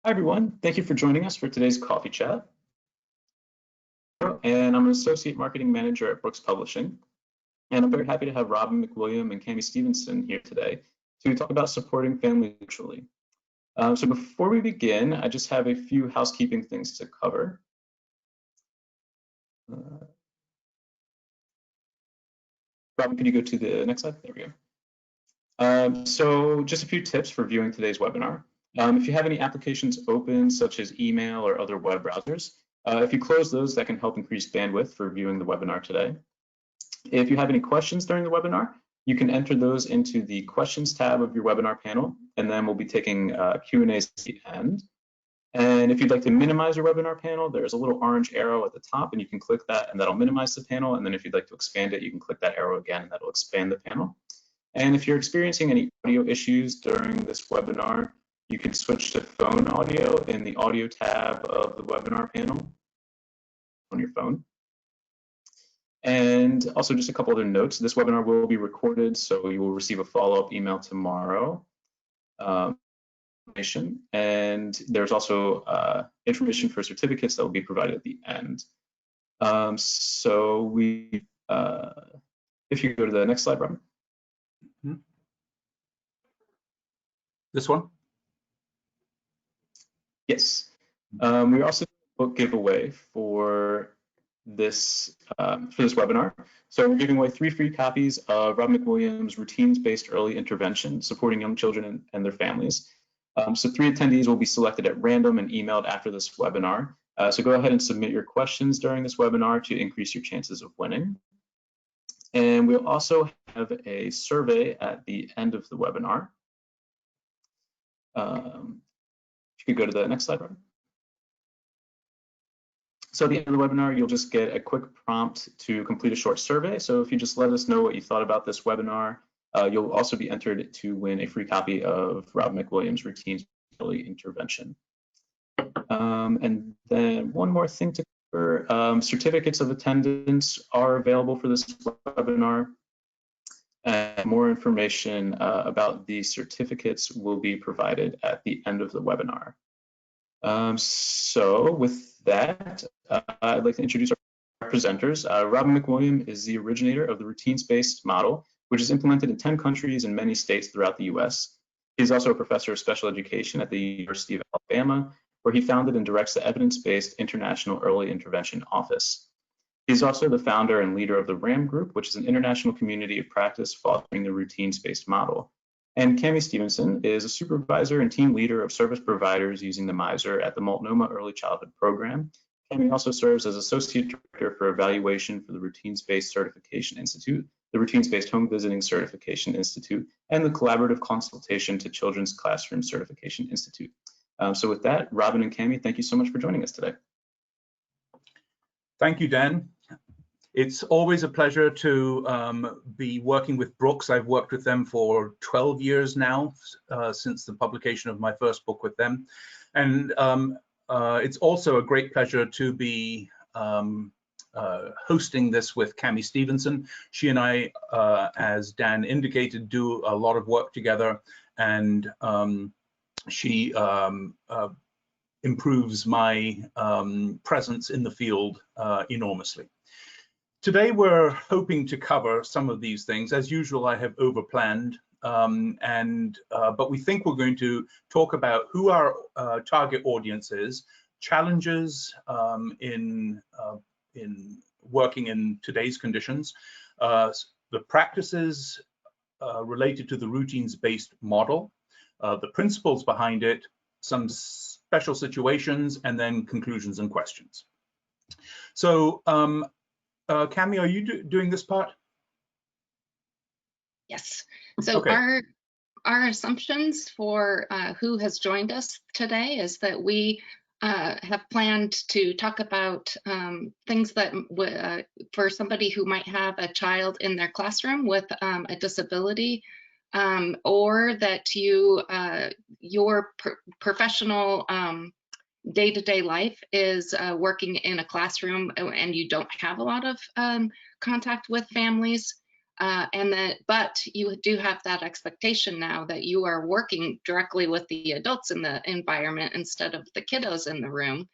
Hi, everyone. Thank you for joining us for today's coffee chat. And I'm an associate marketing manager at Brooks Publishing. And I'm very happy to have Robin McWilliam and Cami Stevenson here today to talk about supporting families virtually. So before we begin, I just have a few housekeeping things to cover. Robin, could you go to the next slide? There we go. So just a few tips for viewing today's webinar. If you have any applications open, such as email or other web browsers, if you close those, that can help increase bandwidth for viewing the webinar today. If you have any questions during the webinar, you can enter those into the questions tab of your webinar panel, and then we'll be taking Q&As at the end. And if you'd like to minimize your webinar panel, there's a little orange arrow at the top, and you can click that, and that'll minimize the panel. And then if you'd like to expand it, you can click that arrow again, and that'll expand the panel. And if you're experiencing any audio issues during this webinar, you can switch to phone audio in the audio tab of the webinar panel on your phone. And also just a couple other notes. This webinar will be recorded, so you will receive a follow-up email tomorrow. And there's also information for certificates that will be provided at the end. If you go to the next slide, Robin. This one? Yes. We also book giveaway for this webinar. So we're giving away 3 free copies of Robin McWilliam's Routines-Based Early Intervention, Supporting Young Children and Their Families. So 3 attendees will be selected at random and emailed after this webinar. So go ahead and submit your questions during this webinar to increase your chances of winning. And we'll also have a survey at the end of the webinar. If you could go to the next slide, Robin. So at the end of the webinar, you'll just get a quick prompt to complete a short survey. So if you just let us know what you thought about this webinar, you'll also be entered to win a free copy of Robin McWilliam's Routines Early Intervention. And then one more thing to cover, certificates of attendance are available for this webinar. And more information about these certificates will be provided at the end of the webinar. So with that, I'd like to introduce our presenters. Robin McWilliam is the originator of the routines-based model, which is implemented in 10 countries and many states throughout the US. He's also a professor of special education at the University of Alabama, where he founded and directs the Evidence-Based International Early Intervention Office. He's also the founder and leader of the RAM Group, which is an international community of practice fostering the routines-based model. And Cami Stevenson is a supervisor and team leader of service providers using the MISER at the Multnomah Early Childhood Program. Cami also serves as Associate Director for Evaluation for the Routines-Based Certification Institute, the Routines-Based Home Visiting Certification Institute, and the Collaborative Consultation to Children's Classroom Certification Institute. So with that, Robin and Cami, thank you so much for joining us today. Thank you, Dan. It's always a pleasure to be working with Brooks. I've worked with them for 12 years now, since the publication of my first book with them. And it's also a great pleasure to be hosting this with Cami Stevenson. She and I, as Dan indicated, do a lot of work together, and she improves my presence in the field enormously. Today, we're hoping to cover some of these things. As usual, I have overplanned, but we think we're going to talk about who our target audience is, challenges in working in today's conditions, the practices related to the routines-based model, the principles behind it, some special situations, and then conclusions and questions. So, Cami, are you doing this part? Yes. So okay. Our assumptions for who has joined us today is that we have planned to talk about things that for somebody who might have a child in their classroom with a disability, or that your professional day-to-day life is working in a classroom and you don't have a lot of contact with families, But you do have that expectation now that you are working directly with the adults in the environment instead of the kiddos in the room.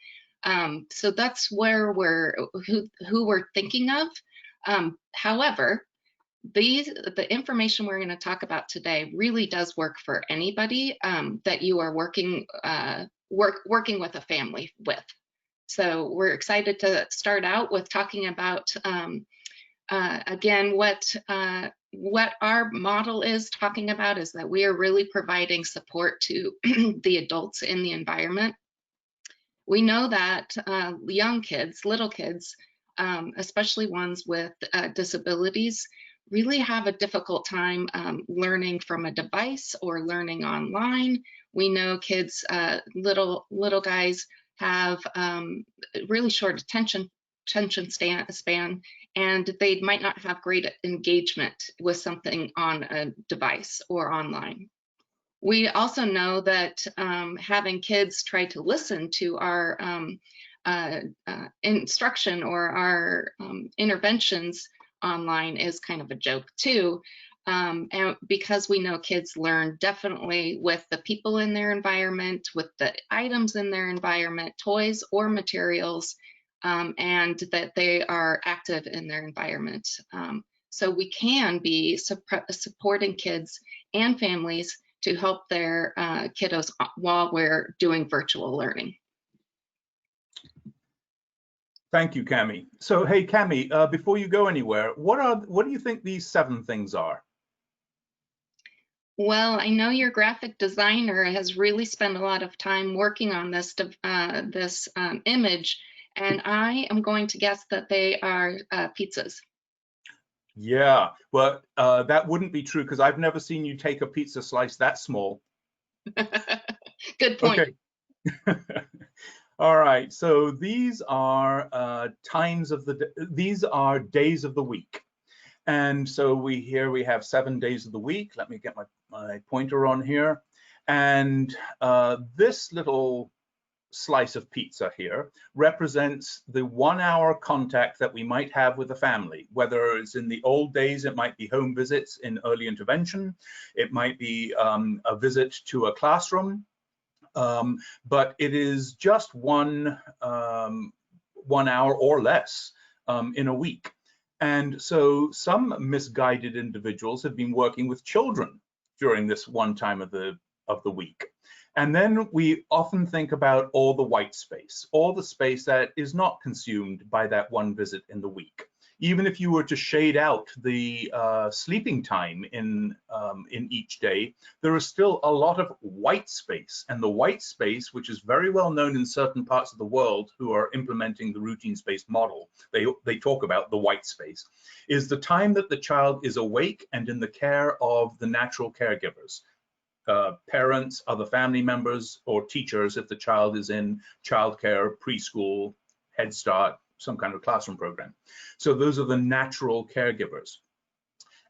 So that's where who we're thinking of. However, the information we're going to talk about today really does work for anybody that you are working with a family with. So we're excited to start out with talking about again what our model is talking about is that we are really providing support to the adults in the environment. We know that young kids, little kids, especially ones with disabilities, really have a difficult time learning from a device or learning online. We know kids, little guys, have really short attention span, and they might not have great engagement with something on a device or online. We also know that having kids try to listen to our instruction or our interventions online is kind of a joke too, and because we know kids learn definitely with the people in their environment, with the items in their environment, toys or materials, and that they are active in their environment. So we can be supporting kids and families to help their kiddos while we're doing virtual learning. Thank you, Cami. So, hey, Cami, before you go anywhere, what do you think these 7 things are? Well, I know your graphic designer has really spent a lot of time working on this image, and I am going to guess that they are pizzas. Yeah, well, that wouldn't be true because I've never seen you take a pizza slice that small. Good point. Okay. All right, so these are these are days of the week. And so we have 7 days of the week. Let me get my pointer on here. And this little slice of pizza here represents the 1-hour contact that we might have with a family, whether it's in the old days, it might be home visits in early intervention, it might be a visit to a classroom, but it is just 1 hour or less in a week. And so some misguided individuals have been working with children during this one time of the week. And then we often think about all the white space, all the space that is not consumed by that one visit in the week. Even if you were to shade out the sleeping time in each day, there is still a lot of white space. And the white space, which is very well known in certain parts of the world who are implementing the routines-based model, they talk about the white space, is the time that the child is awake and in the care of the natural caregivers. Parents, other family members, or teachers if the child is in childcare, preschool, Head Start, some kind of classroom program. So those are the natural caregivers.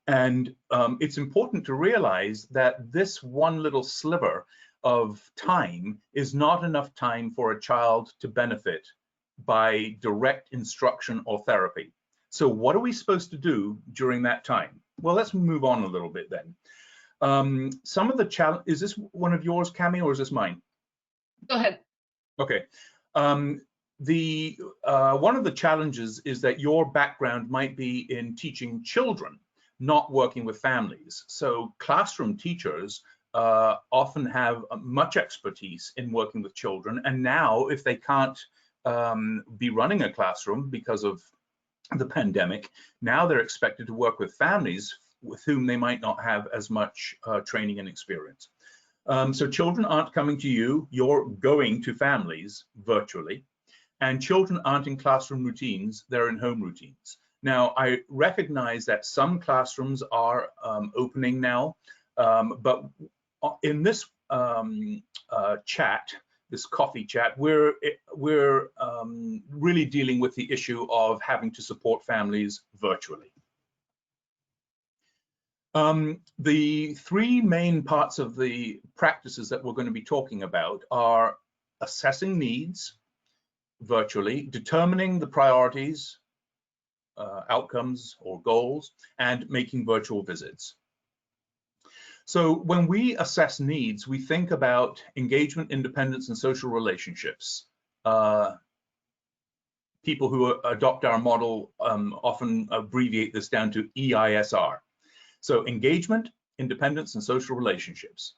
And it's important to realize that this one little sliver of time is not enough time for a child to benefit by direct instruction or therapy. So what are we supposed to do during that time? Well, let's move on a little bit then. Some of the challenge, is this one of yours, Cami, or is this mine? Go ahead. Okay. One of the challenges is that your background might be in teaching children, not working with families. So classroom teachers often have much expertise in working with children. And now if they can't be running a classroom because of the pandemic, now they're expected to work with families with whom they might not have as much training and experience. So children aren't coming to you, you're going to families virtually, and children aren't in classroom routines, they're in home routines. Now, I recognize that some classrooms are opening now, but in this chat, this coffee chat, we're really dealing with the issue of having to support families virtually. The 3 main parts of the practices that we're going to be talking about are assessing needs virtually, determining the priorities outcomes or goals, and making virtual visits. So when we assess needs, we think about engagement, independence, and social relationships. People who adopt our model often abbreviate this down to EISR. So engagement, independence, and social relationships.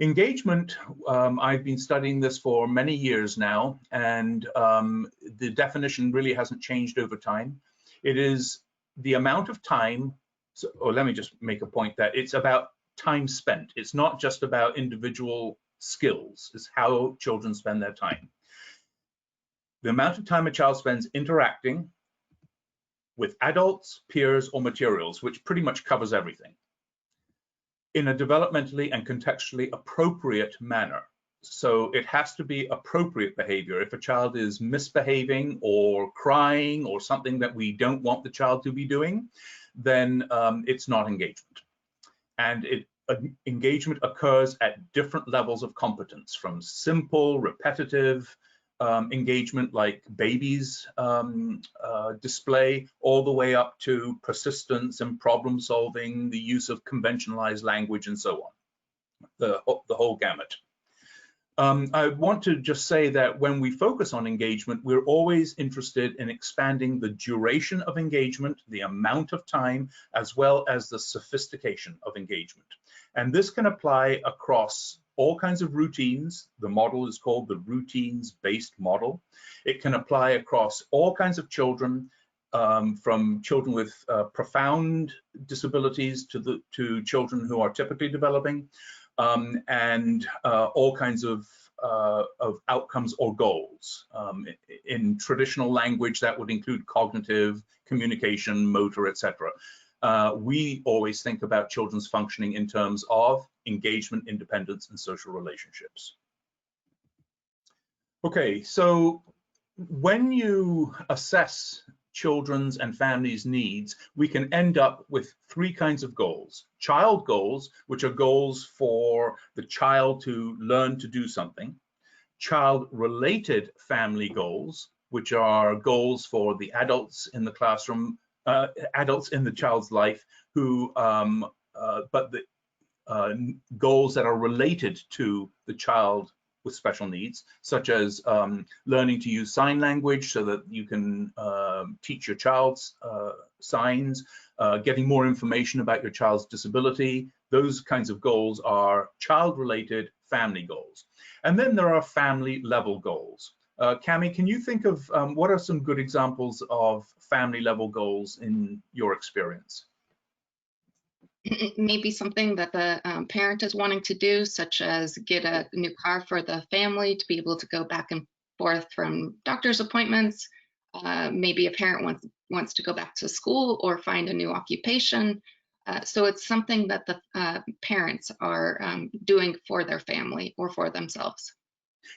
Engagement, I've been studying this for many years now, and the definition really hasn't changed over time. It is the amount of time, or let me just make a point that it's about time spent. It's not just about individual skills, it's how children spend their time. The amount of time a child spends interacting with adults, peers, or materials, which pretty much covers everything, in a developmentally and contextually appropriate manner. So it has to be appropriate behavior. If a child is misbehaving or crying or something that we don't want the child to be doing, then it's not engagement. And engagement occurs at different levels of competence, from simple, repetitive engagement like babies display, all the way up to persistence and problem solving, the use of conventionalized language, and so on, the whole gamut. I want to just say that when we focus on engagement, we're always interested in expanding the duration of engagement, the amount of time, as well as the sophistication of engagement. And this can apply across all kinds of routines. The model is called the routines-based model. It can apply across all kinds of children, from children with profound disabilities to children who are typically developing, and all kinds of outcomes or goals. In traditional language, that would include cognitive, communication, motor, etc. We always think about children's functioning in terms of engagement, independence, and social relationships. Okay, so when you assess children's and families' needs, we can end up with three kinds of goals. Child goals, which are goals for the child to learn to do something. Child-related family goals, which are goals for the adults in the classroom, adults in the child's life, who, but the goals that are related to the child with special needs, such as learning to use sign language so that you can teach your child's signs, getting more information about your child's disability. Those kinds of goals are child-related family goals. And then there are family-level goals. Cami, can you think of what are some good examples of family-level goals in your experience? Maybe something that the parent is wanting to do, such as get a new car for the family to be able to go back and forth from doctor's appointments. Maybe a parent wants to go back to school or find a new occupation. So it's something that the parents are doing for their family or for themselves.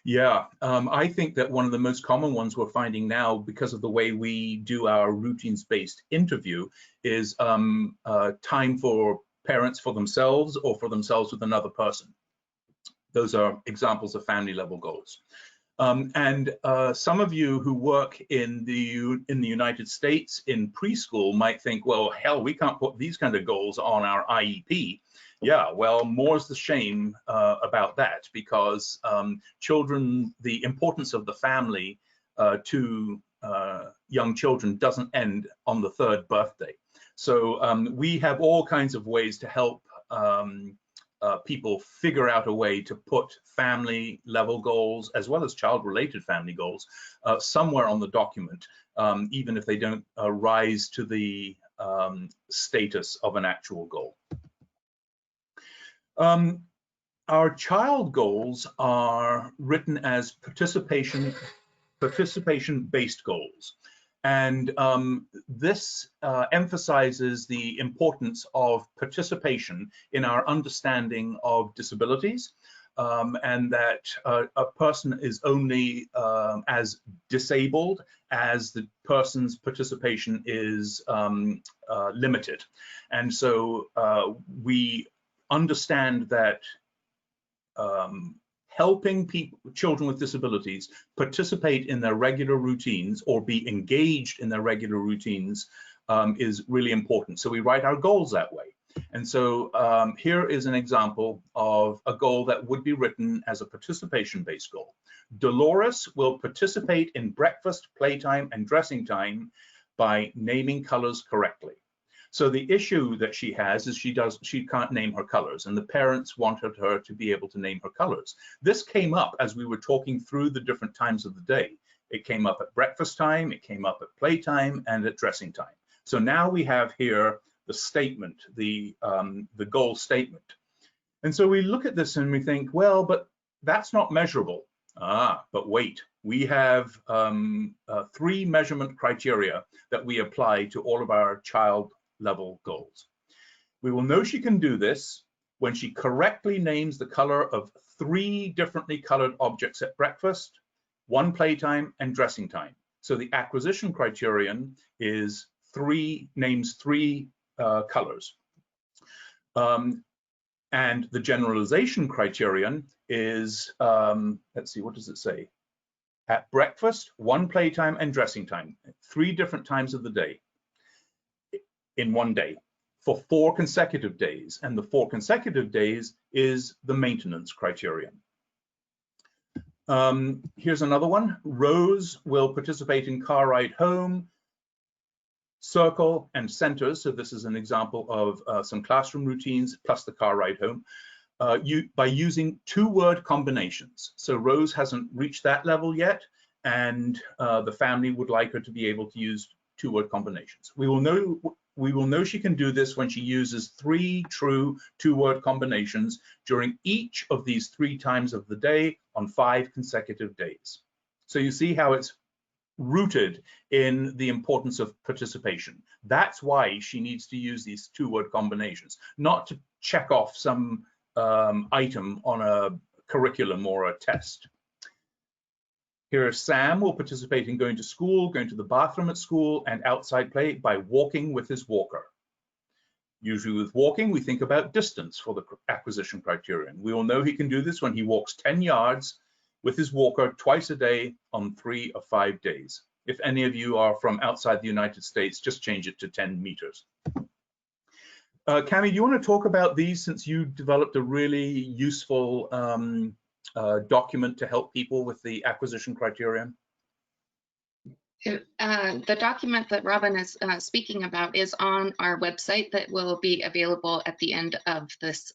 Yeah, I think that one of the most common ones we're finding now, because of the way we do our routines-based interview, is time for parents for themselves or for themselves with another person. Those are examples of family-level goals. And some of you who work in the United States in preschool might think, well, hell, we can't put these kind of goals on our IEP. Yeah, well, more's the shame about that, because children, the importance of the family to young children doesn't end on the third birthday. So we have all kinds of ways to help people figure out a way to put family level goals as well as child-related family goals somewhere on the document, even if they don't rise to the status of an actual goal. Our child goals are written as participation-based goals. And this emphasizes the importance of participation in our understanding of disabilities, and that a person is only as disabled as the person's participation is limited. And so we understand that helping children with disabilities participate in their regular routines or be engaged in their regular routines is really important. So we write our goals that way. And so here is an example of a goal that would be written as a participation-based goal. Dolores will participate in breakfast, playtime, and dressing time by naming colors correctly. So the issue that she has is she can't name her colors, and the parents wanted her to be able to name her colors. This came up as we were talking through the different times of the day. It came up at breakfast time, it came up at playtime, and at dressing time. So now we have here the statement, the goal statement. And so we look at this and we think, well, but that's not measurable. But wait, we have 3 measurement criteria that we apply to all of our child level goals. We will know she can do this when she correctly names the color of 3 differently colored objects at breakfast, 1 playtime, and dressing time. So the acquisition criterion is names 3 colors. And the generalization criterion is, let's see, what does it say? At breakfast, 1 playtime and dressing time, 3 different times of the day in one day for 4 consecutive days. And the 4 consecutive days is the maintenance criterion. Here's another one. Rose will participate in car ride home, circle, and centers. So this is an example of some classroom routines plus the car ride home by using 2-word combinations. So Rose hasn't reached that level yet, and the family would like her to be able to use 2-word combinations. We will know she can do this when she uses 3 true 2-word combinations during each of these 3 times of the day on 5 consecutive days. So you see how it's rooted in the importance of participation. That's why she needs to use these 2-word combinations, not to check off some item on a curriculum or a test. Here, Sam will participate in going to school, going to the bathroom at school, and outside play by walking with his walker. Usually with walking, we think about distance for the acquisition criterion. We will know he can do this when he walks 10 yards with his walker twice a day on 3 of 5 days. If any of you are from outside the United States, just change it to 10 meters. Cami, do you want to talk about these, since you developed a really useful document to help people with the acquisition criterion? The document that Robin is speaking about is on our website that will be available at the end of this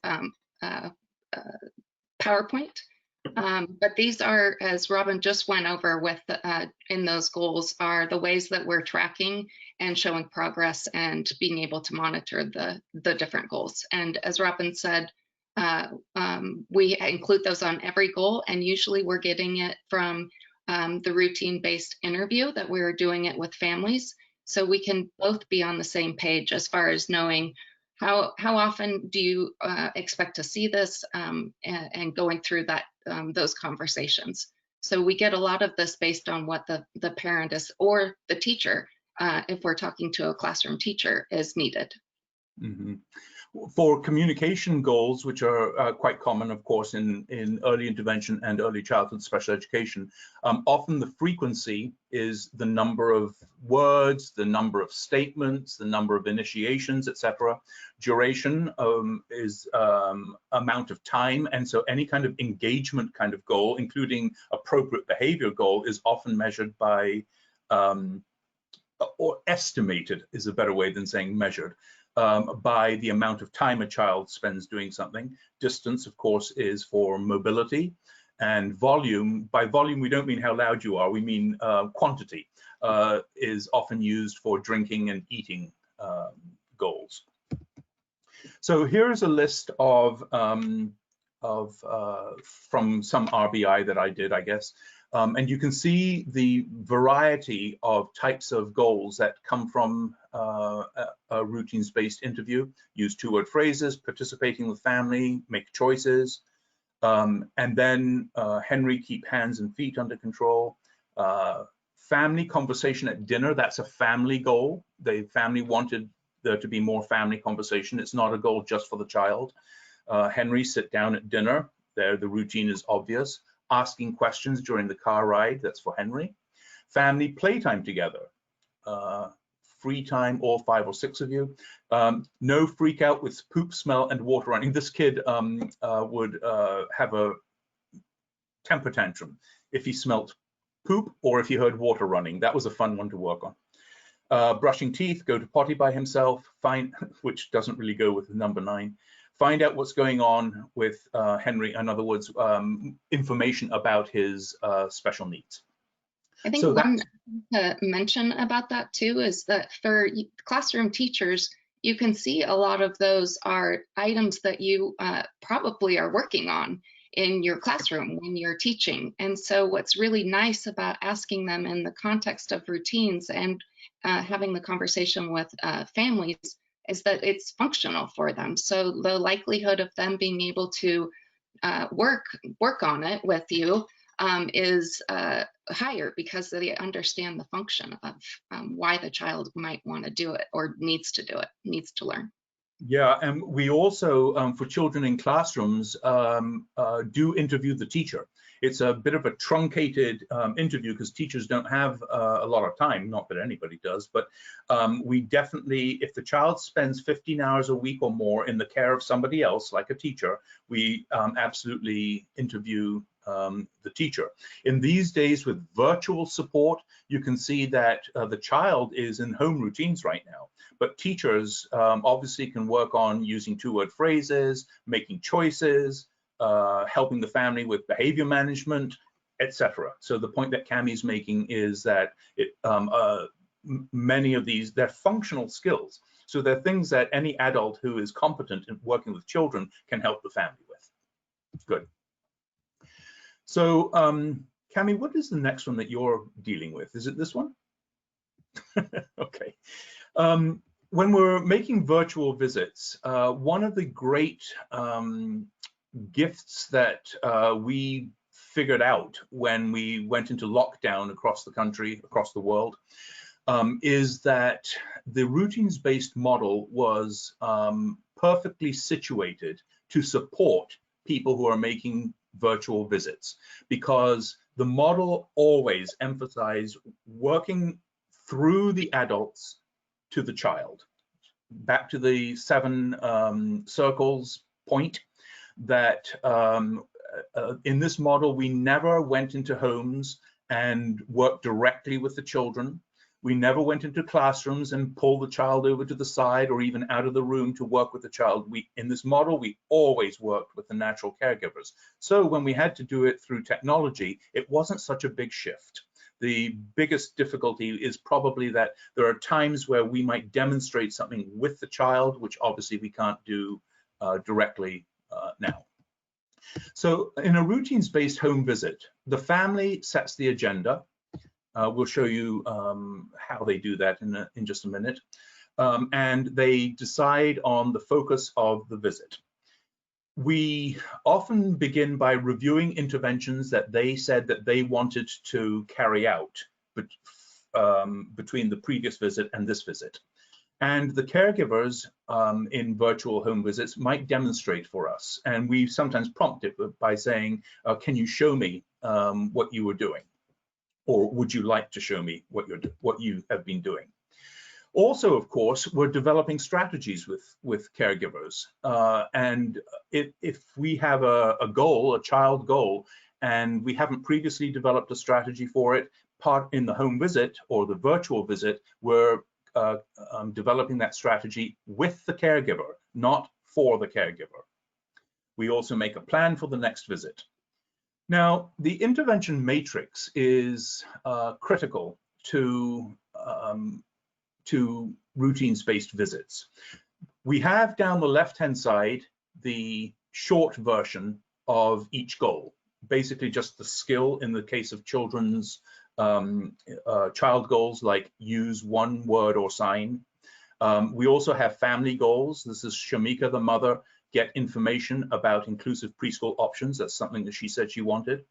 PowerPoint. But these are, as Robin just went over with in those goals, are the ways that we're tracking and showing progress and being able to monitor the different goals. And as Robin said, we include those on every goal, and usually we're getting it from the routine-based interview that we're doing it with families. So we can both be on the same page as far as knowing how often do you expect to see this, and going through that those conversations. So we get a lot of this based on what the parent is, or the teacher, if we're talking to a classroom teacher, is needed. Mm-hmm. For communication goals, which are quite common, of course, in early intervention and early childhood special education, often the frequency is the number of words, the number of statements, the number of initiations, etc. Duration is amount of time, and so any kind of engagement kind of goal, including appropriate behavior goal, is often measured by, or estimated is a better way than saying measured, by the amount of time a child spends doing something. Distance, of course, is for mobility. And volume, by volume, we don't mean how loud you are, we mean quantity, is often used for drinking and eating goals. So here's a list of from some RBI that I did, I guess. And you can see the variety of types of goals that come from a routines-based interview. Use 2-word phrases, participating with family, make choices, and then Henry, keep hands and feet under control. Family conversation at dinner, that's a family goal. The family wanted there to be more family conversation. It's not a goal just for the child. Henry, sit down at dinner. There, the routine is obvious. Asking questions during the car ride, that's for Henry. Family playtime together. free time, all 5 or 6 of you. No freak out with poop, smell, and water running. This kid would have a temper tantrum if he smelt poop or if he heard water running. That was a fun one to work on. Brushing teeth, go to potty by himself, which doesn't really go with number 9. Find out what's going on with Henry, in other words, information about his special needs. I think one to mention about that too is that for classroom teachers, you can see a lot of those are items that you probably are working on in your classroom when you're teaching. And so what's really nice about asking them in the context of routines and having the conversation with families is that it's functional for them. So the likelihood of them being able to work on it with you is higher because they understand the function of why the child might want to do it or needs to do it, needs to learn. Yeah, and we also, for children in classrooms, do interview the teacher. It's a bit of a truncated interview because teachers don't have a lot of time, not that anybody does, but we definitely, if the child spends 15 hours a week or more in the care of somebody else, like a teacher, we absolutely interview the teacher. In these days with virtual support, you can see that the child is in home routines right now, but teachers obviously can work on using 2-word phrases, making choices, helping the family with behavior management, etc. So the point that Cami's making is that many of these, they're functional skills. So they're things that any adult who is competent in working with children can help the family with. Good. So, Cami, what is the next one that you're dealing with? Is it this one? Okay. When we're making virtual visits, one of the great gifts that we figured out when we went into lockdown across the country, across the world, is that the routines-based model was perfectly situated to support people who are making virtual visits, because the model always emphasized working through the adults to the child. Back to the 7 circles point, that in this model, we never went into homes and worked directly with the children. We never went into classrooms and pulled the child over to the side or even out of the room to work with the child. In this model, we always worked with the natural caregivers. So when we had to do it through technology, it wasn't such a big shift. The biggest difficulty is probably that there are times where we might demonstrate something with the child, which obviously we can't do directly now. So in a routines-based home visit, the family sets the agenda. We'll show you how they do that in just a minute. And they decide on the focus of the visit. We often begin by reviewing interventions that they said that they wanted to carry out between the previous visit and this visit. And the caregivers in virtual home visits might demonstrate for us. And we sometimes prompt it by saying, can you show me what you were doing? Or would you like to show me what you have been doing? Also, of course, we're developing strategies with caregivers. And if we have a goal, a child goal, and we haven't previously developed a strategy for it, part in the home visit or the virtual visit, we're developing that strategy with the caregiver, not for the caregiver. We also make a plan for the next visit. Now, the intervention matrix is critical to routines-based visits. We have down the left-hand side the short version of each goal, basically just the skill in the case of children's child goals, like use 1 word or sign. We also have family goals. This is Shamika, the mother, get information about inclusive preschool options. That's something that she said she wanted.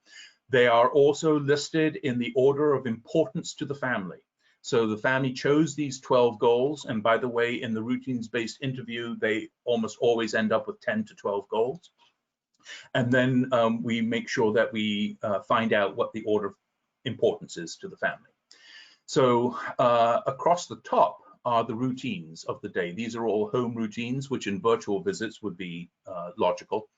They are also listed in the order of importance to the family. So the family chose these 12 goals. And by the way, in the routines-based interview, they almost always end up with 10 to 12 goals. And then we make sure that we find out what the order of importance is to the family. So across the top are the routines of the day. These are all home routines, which in virtual visits would be logical.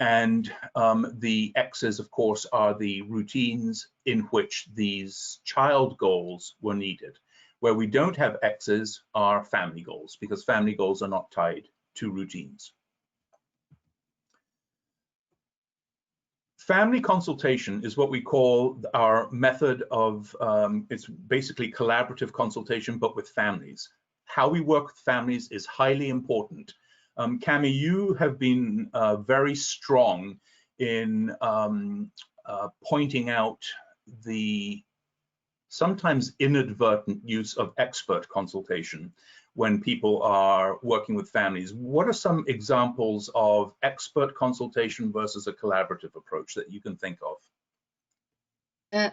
And the X's, of course, are the routines in which these child goals were needed. Where we don't have X's are family goals, because family goals are not tied to routines. Family consultation is what we call our method of, it's basically collaborative consultation, but with families. How we work with families is highly important. Cami, you have been very strong in pointing out the sometimes inadvertent use of expert consultation when people are working with families. What are some examples of expert consultation versus a collaborative approach that you can think of?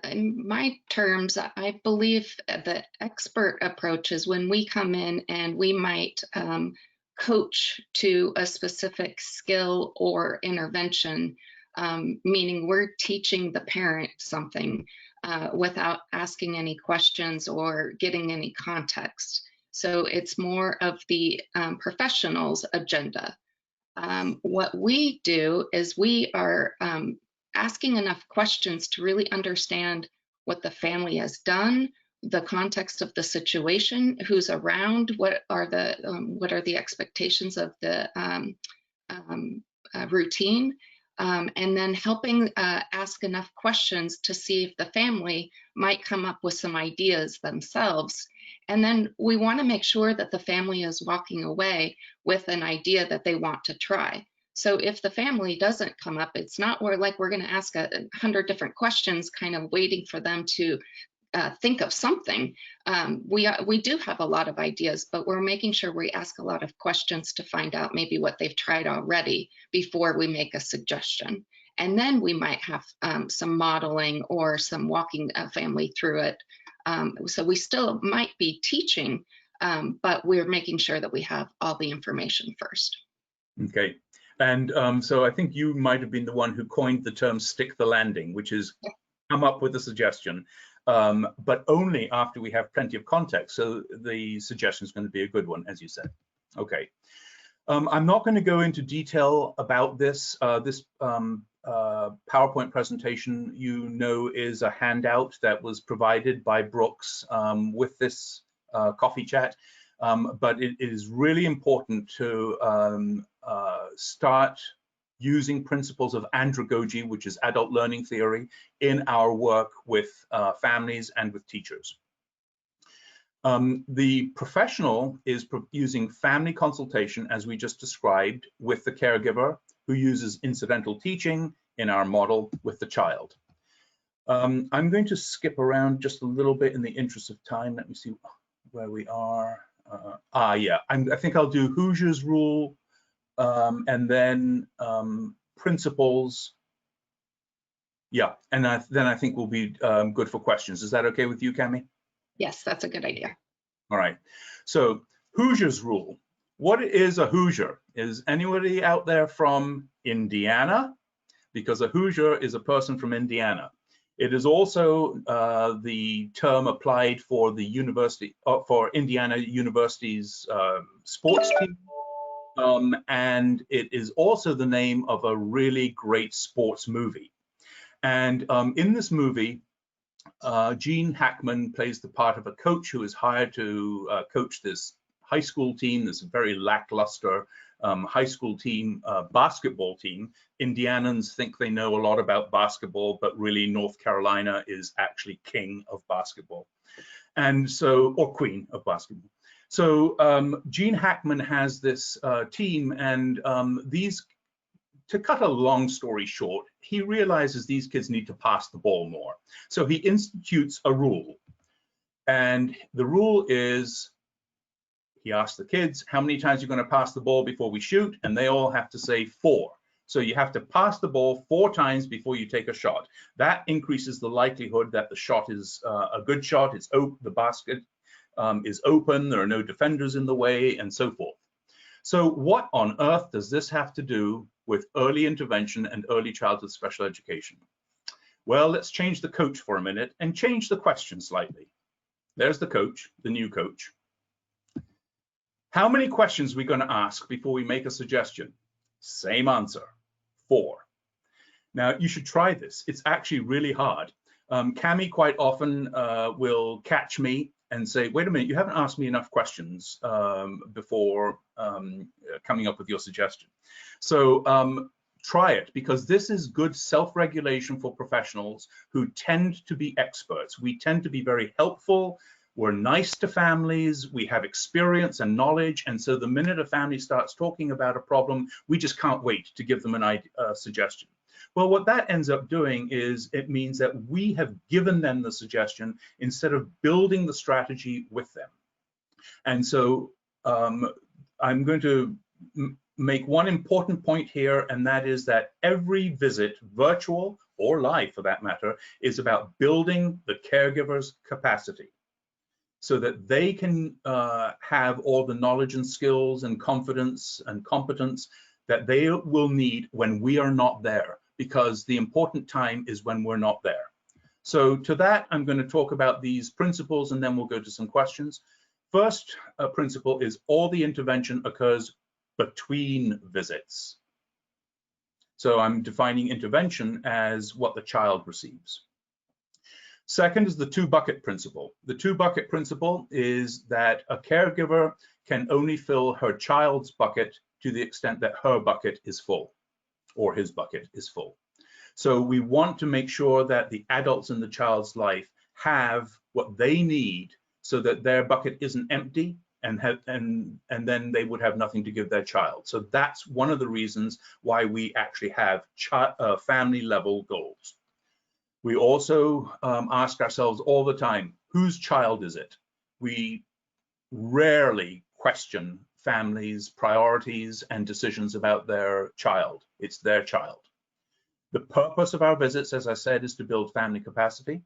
In my terms, I believe the expert approach is when we come in and we might coach to a specific skill or intervention, meaning we're teaching the parent something without asking any questions or getting any context. So it's more of the professional's agenda. What we do is we are asking enough questions to really understand what the family has done, the context of the situation, who's around, what are the expectations of the routine, and then helping ask enough questions to see if the family might come up with some ideas themselves. And then we want to make sure that the family is walking away with an idea that they want to try. So if the family doesn't come up, it's not like we're going to ask 100 different questions, kind of waiting for them to think of something. We do have a lot of ideas, but we're making sure we ask a lot of questions to find out maybe what they've tried already before we make a suggestion. And then we might have some modeling or some walking a family through it. So we still might be teaching, but we're making sure that we have all the information first. Okay. And so I think you might have been the one who coined the term stick the landing, which is come up with a suggestion, but only after we have plenty of context. So the suggestion is going to be a good one, as you said. Okay. I'm not going to go into detail about this. This PowerPoint presentation, you know, is a handout that was provided by Brooks with this coffee chat. But it is really important to start using principles of andragogy, which is adult learning theory, in our work with families and with teachers. The professional is using family consultation, as we just described, with the caregiver, who uses incidental teaching in our model with the child. I'm going to skip around just a little bit in the interest of time. Let me see where we are. Yeah, I think I'll do Hoosiers Rule and then principles. Yeah, and then I think we'll be good for questions. Is that okay with you, Cami? Yes, that's a good idea. All right. So Hoosiers Rule. What is a Hoosier? Is anybody out there from Indiana? Because a Hoosier is a person from Indiana. It is also the term applied for the university, for Indiana University's sports team. And it is also the name of a really great sports movie. And in this movie, Gene Hackman plays the part of a coach who is hired to coach this high school team, this very lackluster high school team, basketball team. Indianans think they know a lot about basketball, but really North Carolina is actually king of basketball. And so, or queen of basketball. So Gene Hackman has this team, and to cut a long story short, he realizes these kids need to pass the ball more. So he institutes a rule. And the rule is, he asks the kids, how many times you're going to pass the ball before we shoot? And they all have to say 4. So you have to pass the ball 4 times before you take a shot. That increases the likelihood that the shot is a good shot. It's the basket is open. There are no defenders in the way, and so forth. So what on earth does this have to do with early intervention and early childhood special education? Well, let's change the coach for a minute and change the question slightly. There's the coach, the new coach. How many questions are we going to ask before we make a suggestion? Same answer, 4. Now, you should try this. It's actually really hard. Cami quite often will catch me and say, wait a minute, you haven't asked me enough questions before coming up with your suggestion. So try it, because this is good self-regulation for professionals who tend to be experts. We tend to be very helpful. We're nice to families. We have experience and knowledge. And so the minute a family starts talking about a problem, we just can't wait to give them a suggestion. Well, what that ends up doing is it means that we have given them the suggestion instead of building the strategy with them. And so I'm going to make one important point here, and that is that every visit, virtual or live for that matter, is about building the caregiver's capacity so that they can have all the knowledge and skills and confidence and competence that they will need when we are not there, because the important time is when we're not there. So to that, I'm going to talk about these principles, and then we'll go to some questions. First principle is all the intervention occurs between visits. So I'm defining intervention as what the child receives. Second is the 2-bucket principle. The 2-bucket principle is that a caregiver can only fill her child's bucket to the extent that her bucket is full, or his bucket is full. So we want to make sure that the adults in the child's life have what they need so that their bucket isn't empty, and then they would have nothing to give their child. So that's one of the reasons why we actually have family level goals. We also ask ourselves all the time, whose child is it? We rarely question families' priorities and decisions about their child. It's their child. The purpose of our visits, as I said, is to build family capacity.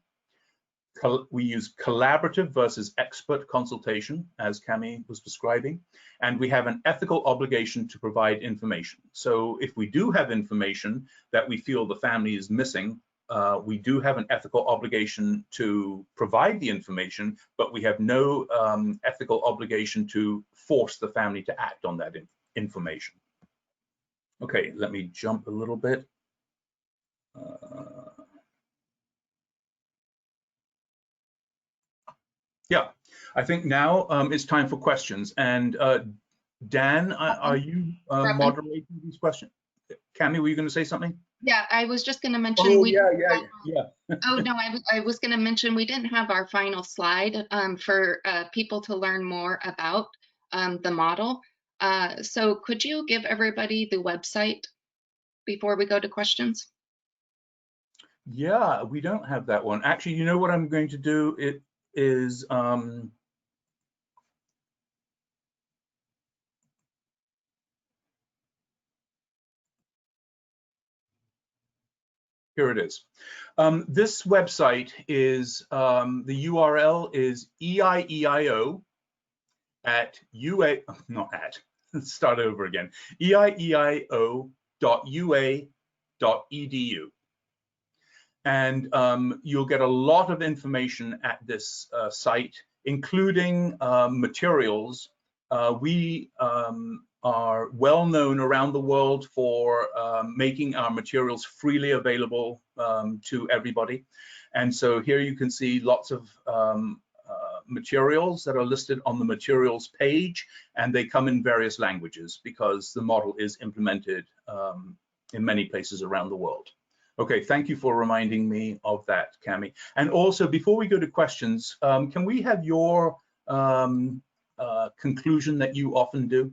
We use collaborative versus expert consultation, as Cami was describing, and we have an ethical obligation to provide information. So if we do have information that we feel the family is missing, we do have an ethical obligation to provide the information, but we have no ethical obligation to force the family to act on that information. Okay, let me jump a little bit. Yeah, I think now it's time for questions. And Dan, are you moderating these questions? Cami, were you going to say something? Yeah, I was just going to mention. Oh, yeah. Oh, no, I was going to mention we didn't have our final slide for people to learn more about the model. So could you give everybody the website before we go to questions? Yeah, we don't have that one. Actually, you know what I'm going to do? It is here it is. This website is, the URL is EIEIO at UA, not at, let's start over again, EIEIO.ua.edu. And you'll get a lot of information at this site, including materials. We are well known around the world for making our materials freely available to everybody. And so here you can see lots of materials that are listed on the materials page, and they come in various languages because the model is implemented in many places around the world. Okay, thank you for reminding me of that, Cami. And also, before we go to questions, can we have your conclusion that you often do?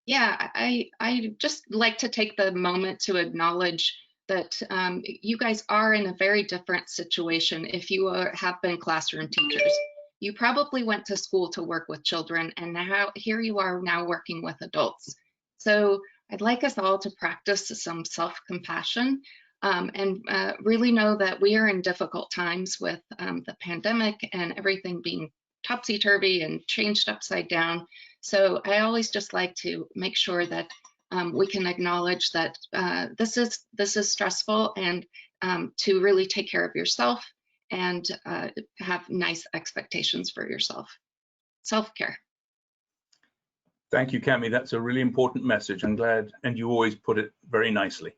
Yeah, I just like to take the moment to acknowledge that you guys are in a very different situation if you have been classroom teachers. You probably went to school to work with children, and now here you are now working with adults. So I'd like us all to practice some self-compassion and really know that we are in difficult times with the pandemic and everything being topsy-turvy and changed upside down. So I always just like to make sure that we can acknowledge that this is stressful, and to really take care of yourself and have nice expectations for yourself. Self-care. Thank you, Cami. That's a really important message. I'm glad, and you always put it very nicely.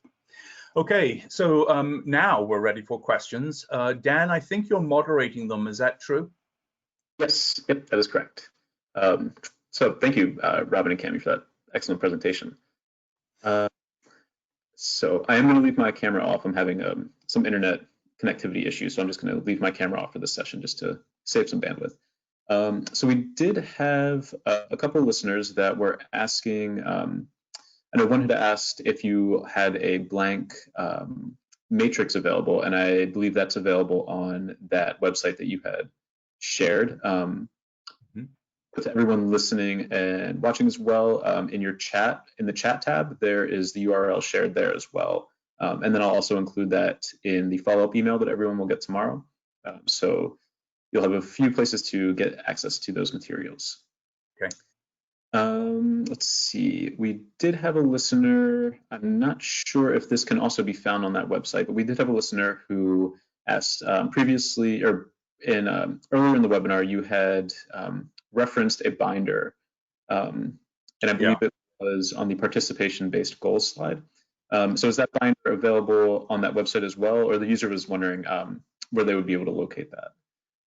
Okay, so now we're ready for questions. Dan, I think you're moderating them. Is that true? Yes, yep, that is correct. So thank you, Robin and Cami, for that excellent presentation. So I am going to leave my camera off. I'm having some internet connectivity issues, so I'm just going to leave my camera off for this session just to save some bandwidth. So we did have a couple of listeners that were asking, I know one had asked if you had a blank matrix available, and I believe that's available on that website that you had shared. With everyone listening and watching as well, in your chat, in the chat tab, there is the URL shared there as well. And then I'll also include that in the follow-up email that everyone will get tomorrow. So you'll have a few places to get access to those materials. Okay. Let's see, we did have a listener, I'm not sure if this can also be found on that website, but we did have a listener who asked previously, or in earlier in the webinar, you had referenced a binder, and I believe it was on the participation-based goals slide. So is that binder available on that website as well, or the user was wondering where they would be able to locate that?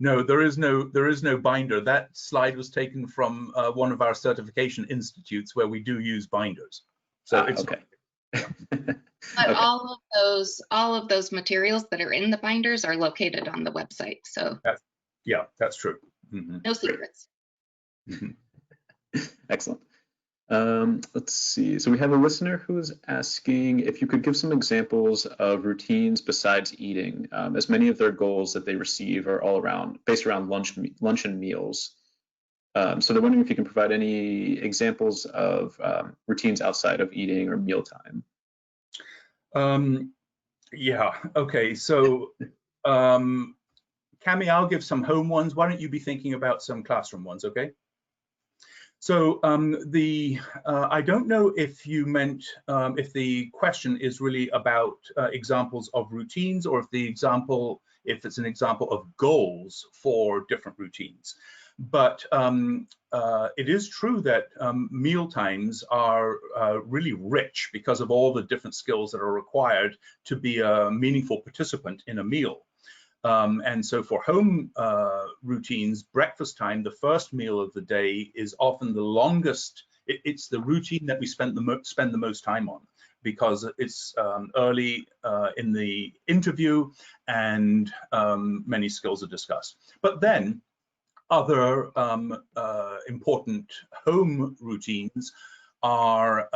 No, there is no binder. That slide was taken from one of our certification institutes where we do use binders. So it's okay. But Okay. all of those materials that are in the binders are located on the website. So that's true. Mm-hmm. No secrets. Mm-hmm. Excellent. Let's see. So we have a listener who is asking if you could give some examples of routines besides eating, as many of their goals that they receive are all based around lunch and meals. So they're wondering if you can provide any examples of routines outside of eating or mealtime. Yeah. Okay. So, Cami, I'll give some home ones. Why don't you be thinking about some classroom ones? Okay. So I don't know if you meant if the question is really about examples of routines, or if it's an example of goals for different routines. But it is true that meal times are really rich because of all the different skills that are required to be a meaningful participant in a meal. And so for home routines, breakfast time, the first meal of the day, is often the longest. It's the routine that we spend the most time on, because it's early in the interview and many skills are discussed. But then other important home routines are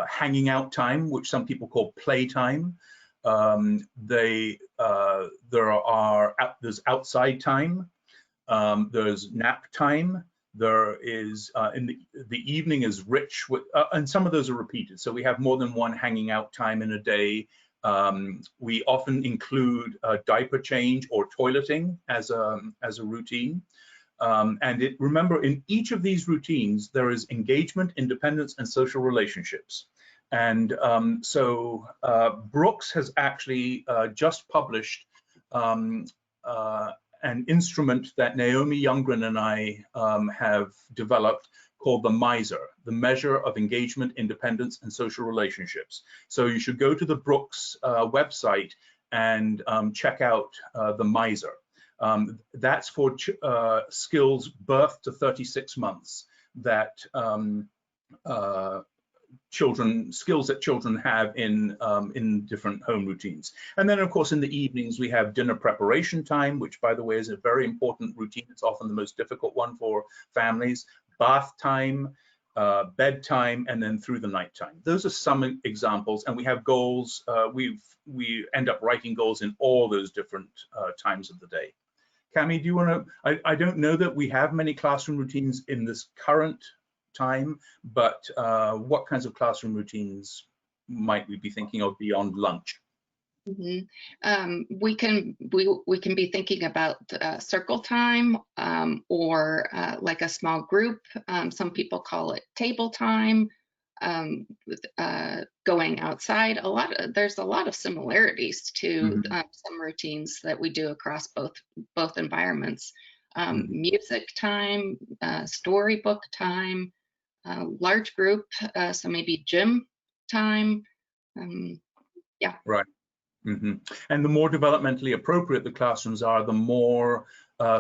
hanging out time, which some people call playtime. There's outside time, there's nap time, there is in the evening is rich with, and some of those are repeated. So we have more than one hanging out time in a day. We often include diaper change or toileting as a routine. And remember, in each of these routines, there is engagement, independence, and social relationships. And so Brooks has actually just published an instrument that Naomi Youngren and I have developed called the MISER, the Measure of Engagement, Independence, and Social Relationships. So you should go to the Brooks website and check out the MISER. That's for skills birth to 36 months that skills that children have in different home routines. And then, of course, in the evenings, we have dinner preparation time, which, by the way, is a very important routine. It's often the most difficult one for families. Bath time, bedtime, and then through the nighttime. Those are some examples, and we have goals. We end up writing goals in all those different times of the day. Cami, do you want to? I don't know that we have many classroom routines in this current time, but what kinds of classroom routines might we be thinking of beyond lunch? Mm-hmm. We can be thinking about circle time, or like a small group. Some people call it table time. Going outside. There's a lot of similarities to some routines that we do across both environments. Music time, storybook time. large group, so maybe gym time. Yeah. Right. Mm-hmm. And the more developmentally appropriate the classrooms are, the more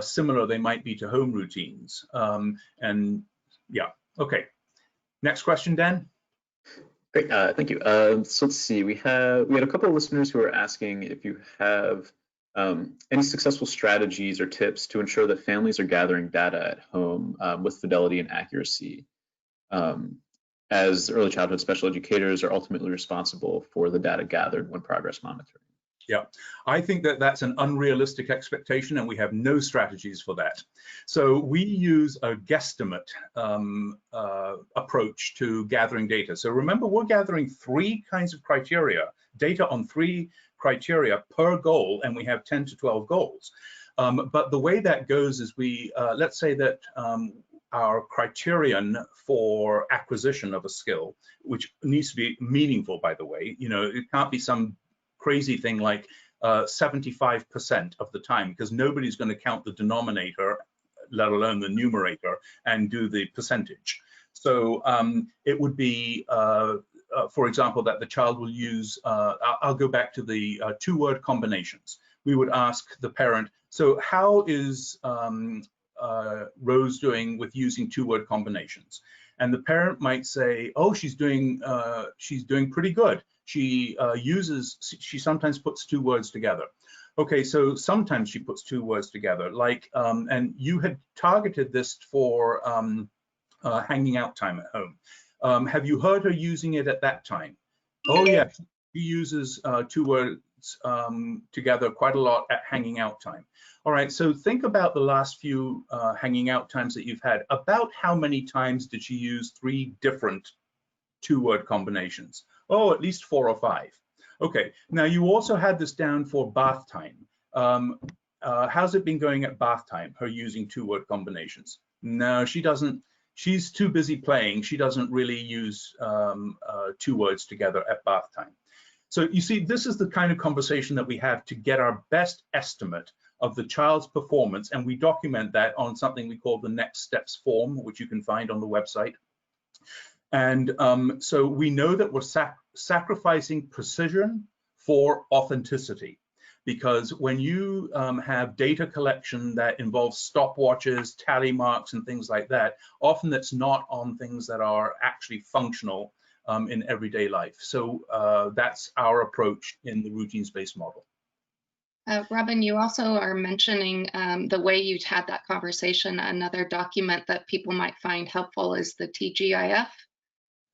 similar they might be to home routines. And yeah, okay. Next question, Dan. Great, thank you. So let's see, we had a couple of listeners who are asking if you have any successful strategies or tips to ensure that families are gathering data at home with fidelity and accuracy, as early childhood special educators are ultimately responsible for the data gathered when progress monitoring. Yeah, I think that that's an unrealistic expectation, and we have no strategies for that. So we use a guesstimate approach to gathering data. So remember, we're gathering 3 kinds of criteria, data on 3 criteria per goal, and we have 10 to 12 goals. But the way that goes is we, let's say that our criterion for acquisition of a skill, which needs to be meaningful, by the way, you know, it can't be some crazy thing like 75% of the time, because nobody's going to count the denominator, let alone the numerator, and do the percentage. So it would be, for example, that the child will use, I'll go back to the 2-word combinations. We would ask the parent, so how is Rose doing with using 2-word combinations? And the parent might say, oh, she's doing pretty good. She she sometimes puts 2 words together. Okay, so sometimes she puts 2 words together, like, and you had targeted this for hanging out time at home. Have you heard her using it at that time? Oh yeah, she uses 2 words together quite a lot at hanging out time. All right, so think about the last few hanging out times that you've had. About how many times did she use 3 different 2-word combinations? Oh, at least 4 or 5. Okay, now you also had this down for bath time. How's it been going at bath time, her using 2-word combinations? No, she doesn't. She's too busy playing. She doesn't really use 2 words together at bath time. So you see, this is the kind of conversation that we have to get our best estimate of the child's performance, and we document that on something we call the next steps form, which you can find on the website. And so we know that we're sacrificing precision for authenticity, because when you have data collection that involves stopwatches, tally marks, and things like that, often that's not on things that are actually functional in everyday life. So that's our approach in the routines-based model. Robin, you also are mentioning the way you had that conversation. Another document that people might find helpful is the TGIF.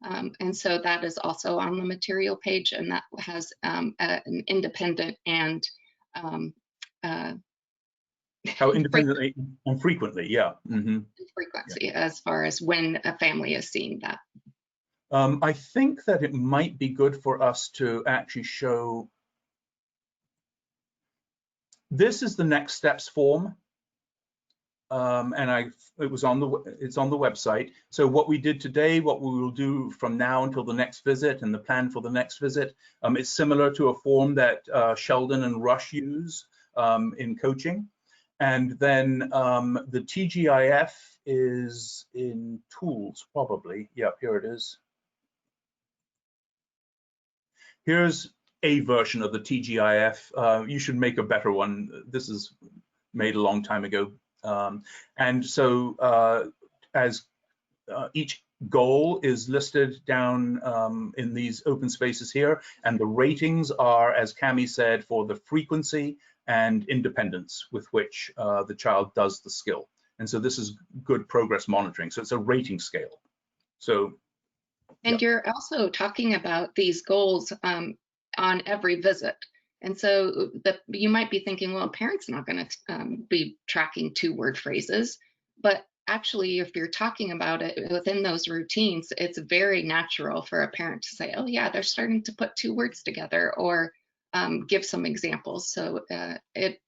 And so that is also on the material page, and that has an independent and how independently and frequently, yeah. Mm-hmm. Frequency, yeah. As far as when a family is seeing that. I think that it might be good for us to actually show. This is the next steps form, and it's on the website. So what we did today, what we will do from now until the next visit, and the plan for the next visit, is similar to a form that Sheldon and Rush use in coaching. And then the TGIF is in tools, probably. Yeah, here it is. Here's a version of the TGIF. You should make a better one. This is made a long time ago. And so as each goal is listed down in these open spaces here, and the ratings are, as Cami said, for the frequency and independence with which the child does the skill. And so this is good progress monitoring. So it's a rating scale. So. And yeah. You're also talking about these goals on every visit. And so you might be thinking, well, a parent's not going to be tracking 2-word phrases. But actually, if you're talking about it within those routines, it's very natural for a parent to say, oh, yeah, they're starting to put 2 words together, or give some examples. So it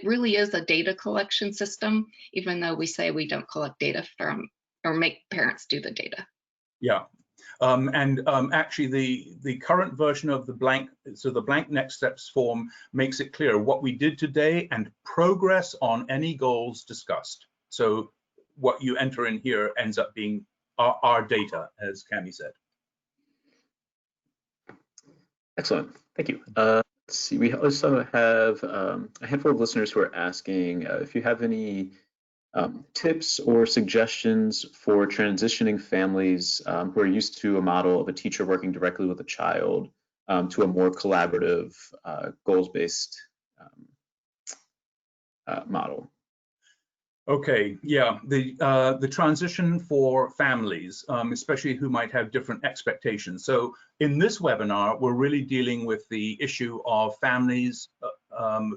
really is a data collection system, even though we say we don't collect data from or make parents do the data. Yeah. Actually, the current version of the blank, so the blank next steps form makes it clear what we did today and progress on any goals discussed. So what you enter in here ends up being our data, as Cami said. Excellent, thank you. Let's see, we also have a handful of listeners who are asking if you have any tips or suggestions for transitioning families who are used to a model of a teacher working directly with a child to a more collaborative, goals-based model. Okay, yeah, the transition for families, especially who might have different expectations. So in this webinar, we're really dealing with the issue of families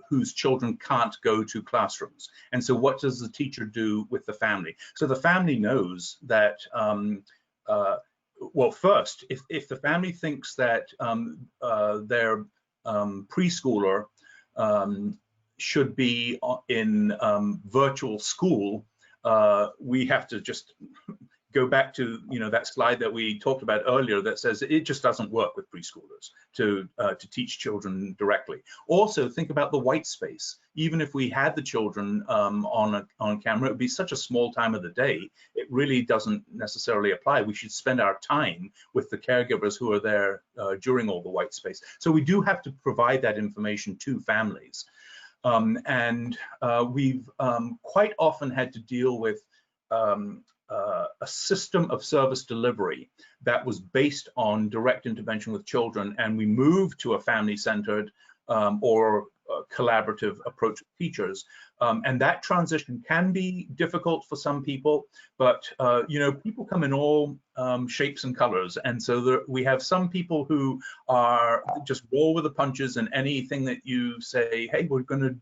whose children can't go to classrooms. And so what does the teacher do with the family? So the family knows that, well, first, if the family thinks that their preschooler should be in virtual school, we have to just go back to that slide that we talked about earlier that says it just doesn't work with preschoolers to teach children directly. Also, think about the white space. Even if we had the children on camera, it would be such a small time of the day, it really doesn't necessarily apply. We should spend our time with the caregivers who are there during all the white space. So we do have to provide that information to families. We've quite often had to deal with a system of service delivery that was based on direct intervention with children, and we moved to a family-centered or collaborative approach with teachers. And that transition can be difficult for some people, but people come in all shapes and colors. And so we have some people who are just roll with the punches, and anything that you say, hey, we're going to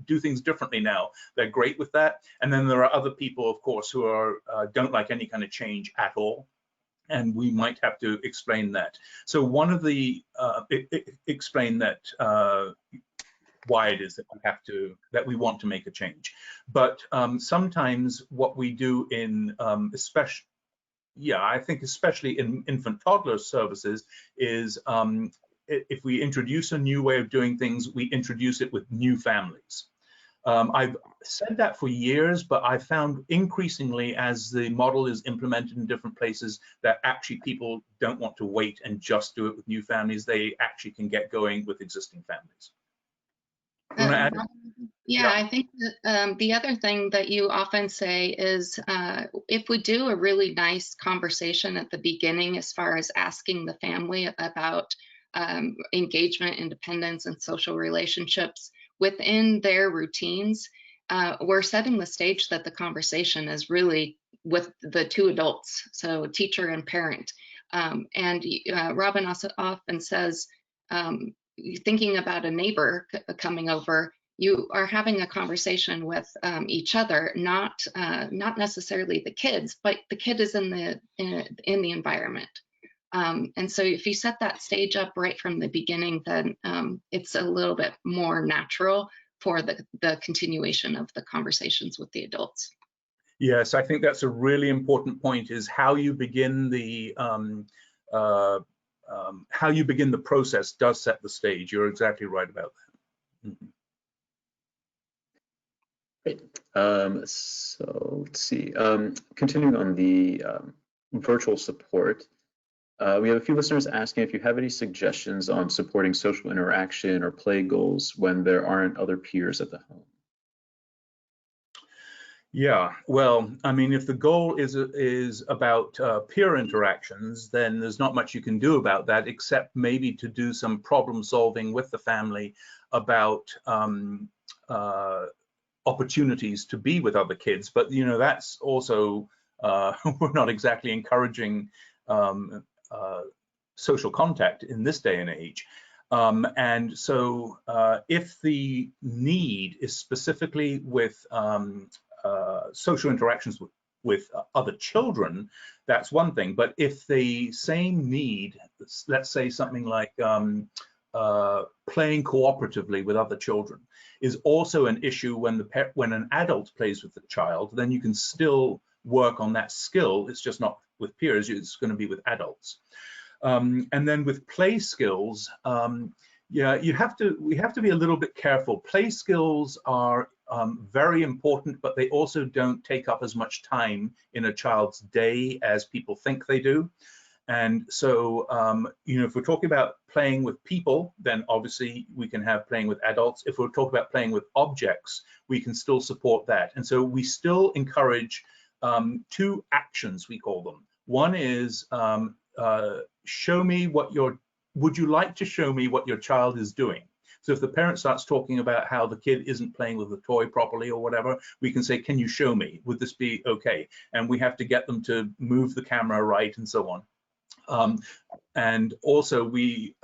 do things differently now, they're great with that. And then there are other people, of course, who are don't like any kind of change at all. And we might have to explain that. So one of the explain that why it is that we want to make a change. But sometimes what we do in especially in infant toddler services is if we introduce a new way of doing things, we introduce it with new families. I've said that for years, but I found increasingly as the model is implemented in different places that actually people don't want to wait and just do it with new families. They actually can get going with existing families. Yeah, I think that, the other thing that you often say is if we do a really nice conversation at the beginning as far as asking the family about engagement, independence, and social relationships within their routines, we're setting the stage that the conversation is really with the two adults, so teacher and parent. Robin also often says, thinking about a neighbor coming over, you are having a conversation with each other, not necessarily the kids, but the kid is in the environment. And so if you set that stage up right from the beginning, then it's a little bit more natural for the continuation of the conversations with the adults. Yes, I think that's a really important point, is how you begin the process does set the stage. You're exactly right about that. Mm-hmm. Great. So let's see. Continuing on the virtual support, we have a few listeners asking if you have any suggestions on supporting social interaction or play goals when there aren't other peers at the home. Yeah, well, I mean, if the goal is about peer interactions, then there's not much you can do about that, except maybe to do some problem solving with the family about opportunities to be with other kids. But that's also we're not exactly encouraging social contact in this day and age. And so if the need is specifically with social interactions with other children, that's one thing. But if the same need, let's say something like playing cooperatively with other children, is also an issue when an adult plays with the child, then you can still work on that skill. It's just not with peers, it's going to be with adults. And then with play skills, yeah, we have to be a little bit careful. Play skills are very important, but they also don't take up as much time in a child's day as people think they do. And so, you know, if we're talking about playing with people, then obviously we can have playing with adults. If we're talking about playing with objects, we can still support that. And so we still encourage two actions, we call them. One is show me what would you like to show me what your child is doing? So if the parent starts talking about how the kid isn't playing with the toy properly or whatever, we can say, can you show me? Would this be okay? And we have to get them to move the camera right and so on. And also we,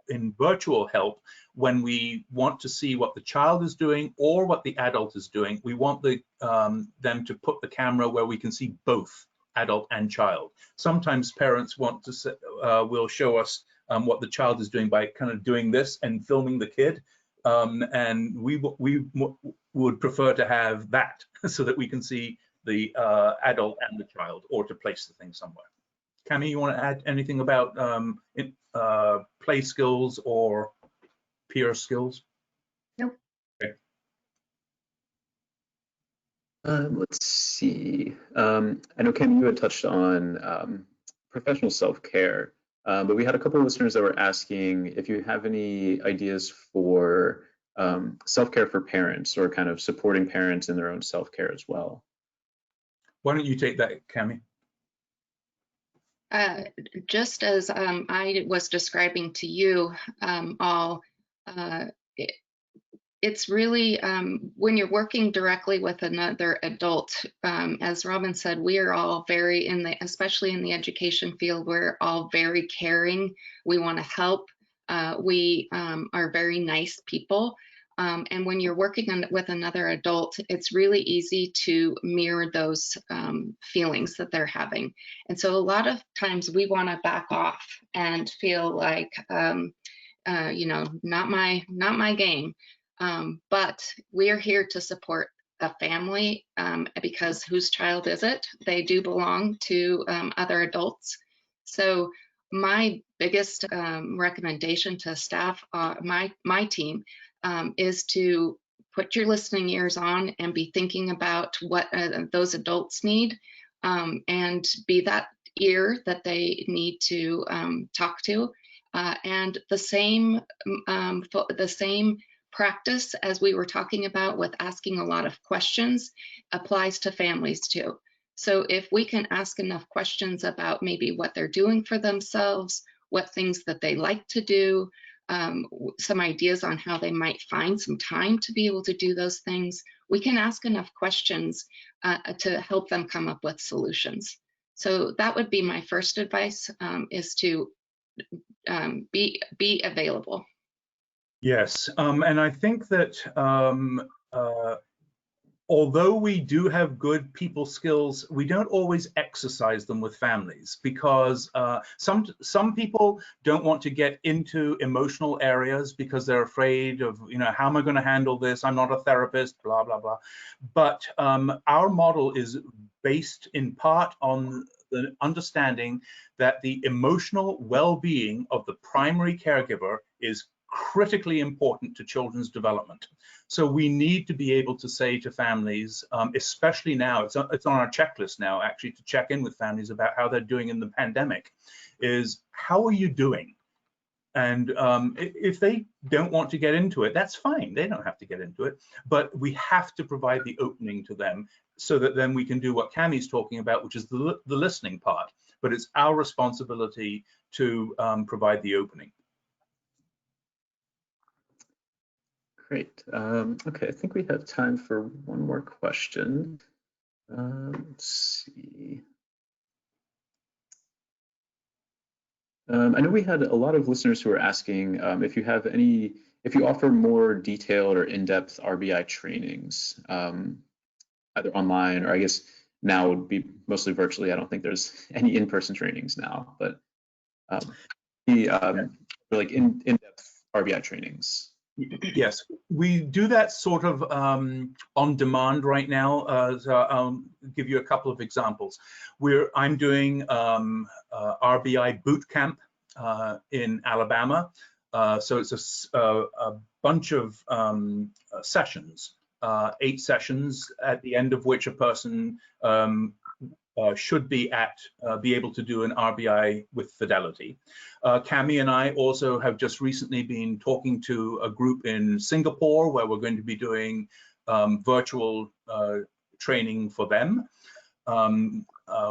in virtual help, when we want to see what the child is doing or what the adult is doing, we want them to put the camera where we can see both adult and child. Sometimes parents want to will show us what the child is doing by kind of doing this and filming the kid. And we would prefer to have that so that we can see the adult and the child, or to place the thing somewhere. Cami, you want to add anything about play skills or peer skills? Nope. Okay. Let's see. I know, Cami, you had touched on professional self-care, but we had a couple of listeners that were asking if you have any ideas for self-care for parents, or kind of supporting parents in their own self-care as well. Why don't you take that, Cami? Just as I was describing to you all, it's really when you're working directly with another adult, as Robin said, we are all very, especially in the education field, we're all very caring. We want to help. We are very nice people. And when you're working with another adult, it's really easy to mirror those feelings that they're having. And so a lot of times we want to back off and feel like, you know, not my game. But we are here to support a family because whose child is it? They do belong to other adults. So my biggest recommendation to staff, my team, is to put your listening ears on and be thinking about what those adults need, and be that ear that they need to talk to. And the same practice as we were talking about with asking a lot of questions applies to families too. So if we can ask enough questions about maybe what they're doing for themselves, what things that they like to do, some ideas on how they might find some time to be able to do those things, we can ask enough questions to help them come up with solutions. So that would be my first advice, is to be available. Yes, and I think that although we do have good people skills, we don't always exercise them with families, because some people don't want to get into emotional areas because they're afraid of, you know, how am I going to handle this? I'm not a therapist, blah, blah, blah. But our model is based in part on the understanding that the emotional well-being of the primary caregiver is critically important to children's development. So we need to be able to say to families, especially now, it's on our checklist now, actually, to check in with families about how they're doing in the pandemic, is how are you doing? And if they don't want to get into it, that's fine. They don't have to get into it. But we have to provide the opening to them so that then we can do what Cami's talking about, which is the listening part. But it's our responsibility to provide the opening. Great. Okay, I think we have time for one more question. Let's see. I know we had a lot of listeners who are asking if you offer more detailed or in-depth RBI trainings, either online, or I guess now would be mostly virtually. I don't think there's any in-person trainings now, but like in-depth RBI trainings. Yes, we do that sort of on demand right now. So I'll give you a couple of examples. I'm doing RBI boot camp in Alabama. So it's a bunch of sessions 8 sessions, at the end of which a person should be able to do an RBI with fidelity. Cami and I also have just recently been talking to a group in Singapore where we're going to be doing virtual training for them.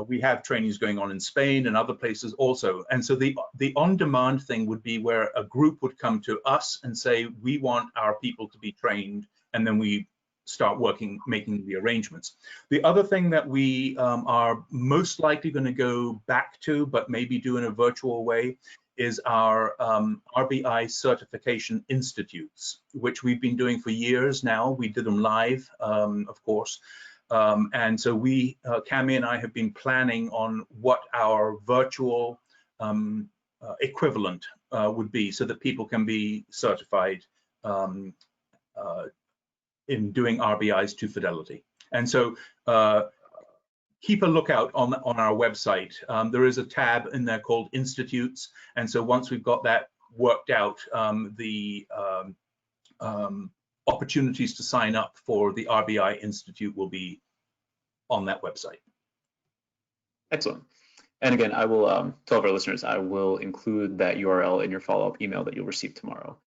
We have trainings going on in Spain and other places also. And so the on-demand thing would be where a group would come to us and say, we want our people to be trained, and then we start making the arrangements. The other thing that we are most likely going to go back to, but maybe do in a virtual way, is our RBI certification institutes, which we've been doing for years now. We did them live, of course. And so Cami and I have been planning on what our virtual equivalent would be, so that people can be certified in doing RBIs to fidelity. And so keep a lookout on our website. There is a tab in there called Institutes. And so once we've got that worked out, the opportunities to sign up for the RBI Institute will be on that website. Excellent. And again, I will tell our listeners, I will include that URL in your follow-up email that you'll receive tomorrow.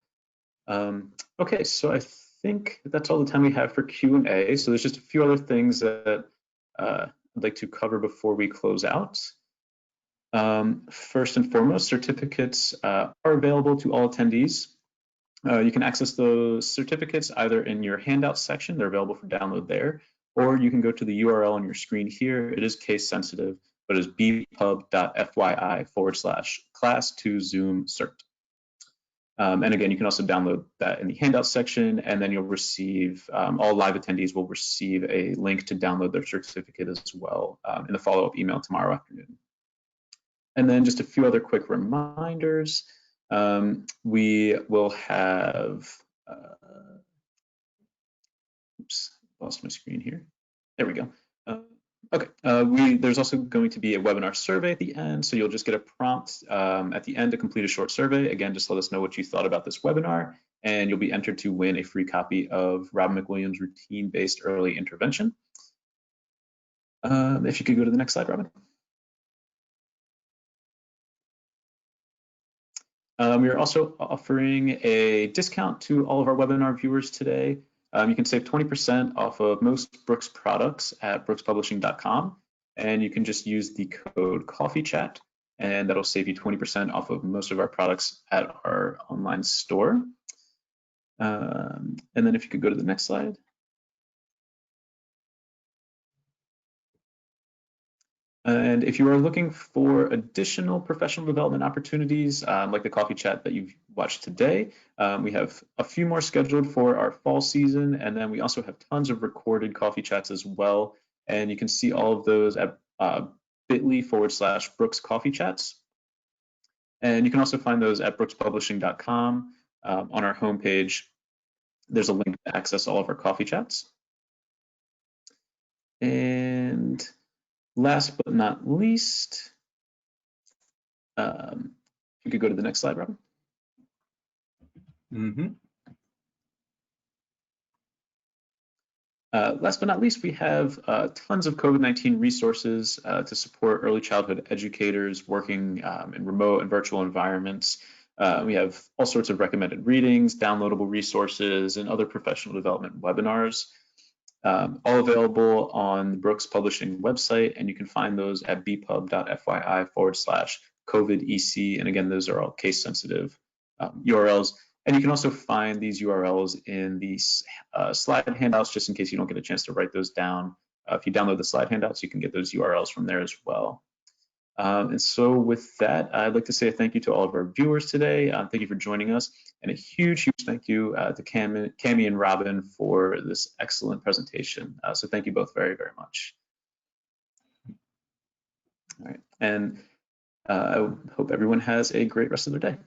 Okay, so I think that's all the time we have for Q&A. So there's just a few other things that I'd like to cover before we close out. First and foremost, certificates are available to all attendees. You can access those certificates either in your handout section, they're available for download there, or you can go to the URL on your screen here. It is case sensitive, but it is bpub.fyi/class2zoom-cert. And again, you can also download that in the handout section, and then you'll receive, all live attendees will receive a link to download their certificate as well in the follow-up email tomorrow afternoon. And then just a few other quick reminders. We will have, oops, lost my screen here. There we go. Okay, there's also going to be a webinar survey at the end, so you'll just get a prompt at the end to complete a short survey. Again, just let us know what you thought about this webinar, and you'll be entered to win a free copy of Robin McWilliam's Routine-Based Early Intervention. If you could go to the next slide, Robin. We are also offering a discount to all of our webinar viewers today. You can save 20% off of most Brooks products at brookspublishing.com, and you can just use the code CoffeeChat, and that'll save you 20% off of most of our products at our online store. And then if you could go to the next slide. And if you are looking for additional professional development opportunities, like the coffee chat that you've watched today, we have a few more scheduled for our fall season, and then we also have tons of recorded coffee chats as well. And you can see all of those at bit.ly/Brooks Coffee Chats. And you can also find those at brookspublishing.com. On our homepage, there's a link to access all of our coffee chats. And last but not least, you could go to the next slide, Robin. Last but not least, we have tons of COVID-19 resources to support early childhood educators working in remote and virtual environments. We have all sorts of recommended readings, downloadable resources, and other professional development webinars. All available on the Brooks Publishing website, and you can find those at bpub.fyi/COVID-EC. And again, those are all case-sensitive URLs. And you can also find these URLs in these slide handouts, just in case you don't get a chance to write those down. If you download the slide handouts, you can get those URLs from there as well. And so with that, I'd like to say a thank you to all of our viewers today. Thank you for joining us, and a huge, huge thank you to Cami and Robin for this excellent presentation. So thank you both very, very much. All right, and I hope everyone has a great rest of their day.